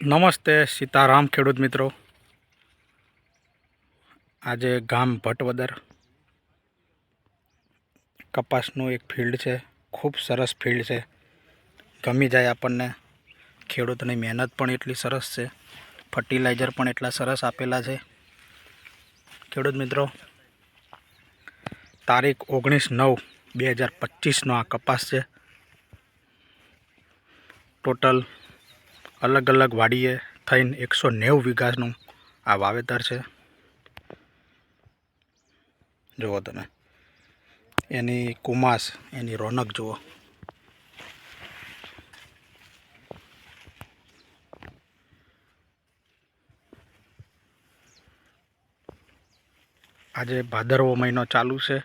નમસ્તે સીતારામ ખેડૂત મિત્રો। આજે ગામ ભટવદર કપાસનું એક ફિલ્ડ છે, ખૂબ સરસ ફિલ્ડ છે, ગમી જાય આપણને। ખેડૂતની મહેનત પણ એટલી સરસ છે, ફર્ટિલાઇઝર પણ એટલા સરસ આપેલા છે। ખેડૂત મિત્રો, તારીખ 19/9/2025નો આ કપાસ છે। ટોટલ અલગ અલગ વાડીએ થઈને 190 વીઘાનું આ વાવેતર છે। જુઓ તમે એની કુમાસ, એની રોનક જુઓ। આજે ભાદરવો મહિનો ચાલુ છે,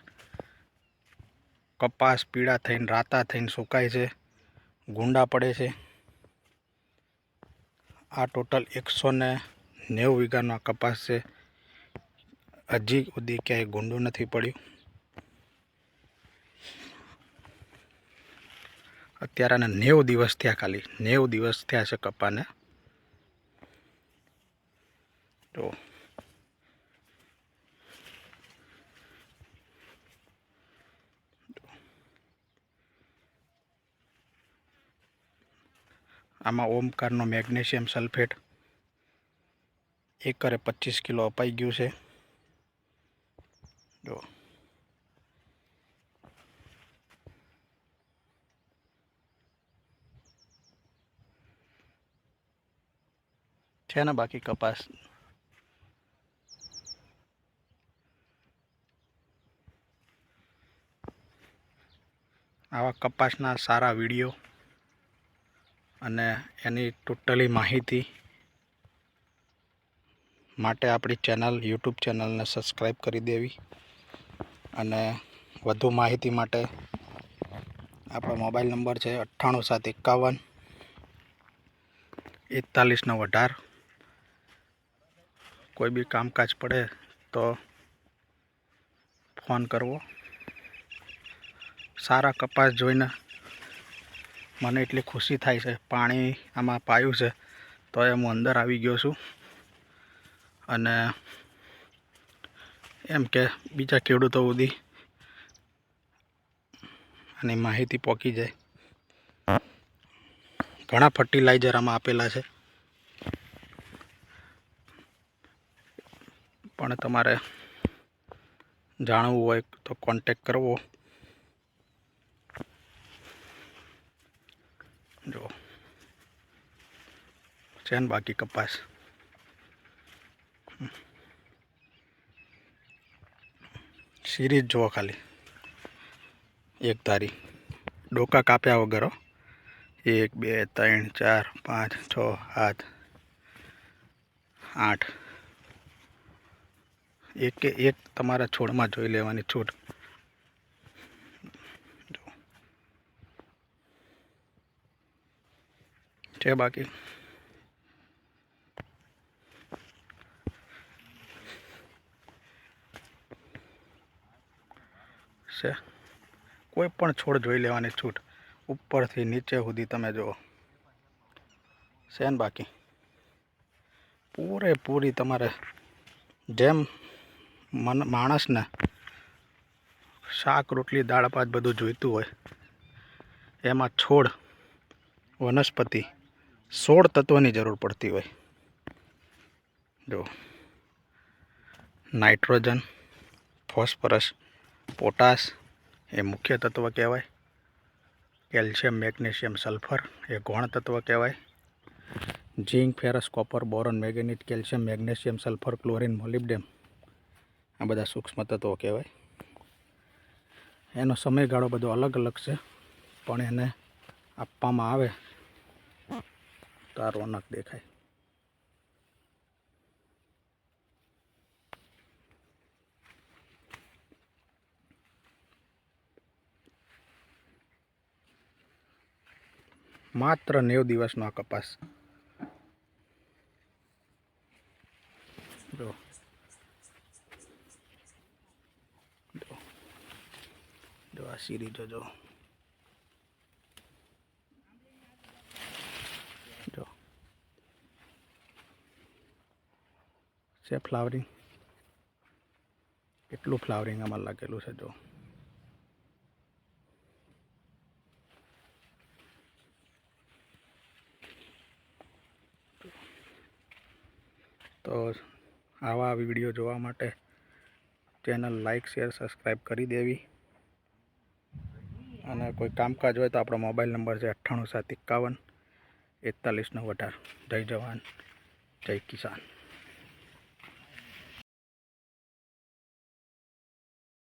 કપાસ પીળા થઈને રાતા થઈને સુકાય છે, ગુંડા પડે છે। આ ટોટલ 190 વીઘાનો આ કપાસ છે, હજી સુધી ક્યાંય ગુંડું નથી પડ્યું। અત્યારે 90 દિવસ થયા, ખાલી 90 દિવસ થયા છે કપાને। તો આમાં ઓમકારનો મેગ્નેશિયમ સલ્ફેટ એકરે 25 કિલો અપાઈ ગયું છે। જો છે ને બાકી કપાસ આવા કપાસના સારા વિડીયો અને એની ટોટલી માહિતી માટે આપણી ચેનલ યુટ્યુબ ચેનલને સબસ્ક્રાઈબ કરી દેવી। અને વધુ માહિતી માટે આપણો મોબાઈલ નંબર છે 98751 41 918। કોઈ બી કામકાજ પડે તો ફોન કરવો। સારા કપાસ જોઈને મને એટલી ખુશી થાય છે, પાણી આમાં પાયું છે તો હું અંદર આવી ગયો છું। અને એમ કે બીજા ખેડૂતો સુધી આની માહિતી પહોંચી જાય। ઘણા ફર્ટિલાઇઝર આમાં આપેલા છે, પણ તમારે જાણવું હોય તો કોન્ટેક્ટ કરવો। જો છે ને બાકી કપાસ સિરીઝ જુઓ, ખાલી એક ધારી, ડોકા કાપ્યા વગર। 1 2 3 4 5 6 7 8 એક તમારા છોડમાં જોઈ લેવાની છૂટ। છે બાકી છે, કોઈ પણ છોડ જોઈ લેવાની છૂટ, ઉપરથી નીચે સુધી તમે જુઓ। છે ને બાકી પૂરેપૂરી તમારે જેમ માણસને શાક રોટલી દાળ ભાત બધું જોઈતું હોય, એમાં છોડ વનસ્પતિ 16 તત્વોની જરૂર પડતી હોય। જો નાઇટ્રોજન, ફોસ્ફરસ, પોટાશ એ મુખ્ય તત્વ કહેવાય। કેલ્શિયમ, મેગ્નેશિયમ, સલ્ફર એ ગૌણ તત્વ કહેવાય। Zinc, ferrous, copper, boron, manganese, calcium, magnesium, sulphur, chlorine, molybdenum આ બધા સૂક્ષ્મ તત્વો કહેવાય। એનો સમયગાળો બધો અલગ અલગ છે, પણ એને આપવામાં આવે તો આ રોનક દેખાય। માત્ર 90 દિવસનો આ કપાસ। જો જો આ સિરીઝ જો જો છે ફ્લાવરિંગ, કેટલું ફ્લાવરિંગ આમાં લાગેલું છે જો. તો આવા વિડીયો જોવા માટે ચેનલ લાઈક શેર સબસ્ક્રાઈબ કરી દેવી. અને કોઈ કામકાજ હોય તો આપણો મોબાઈલ નંબર છે 98 751 41 918. જય જવાન જય કિસાન.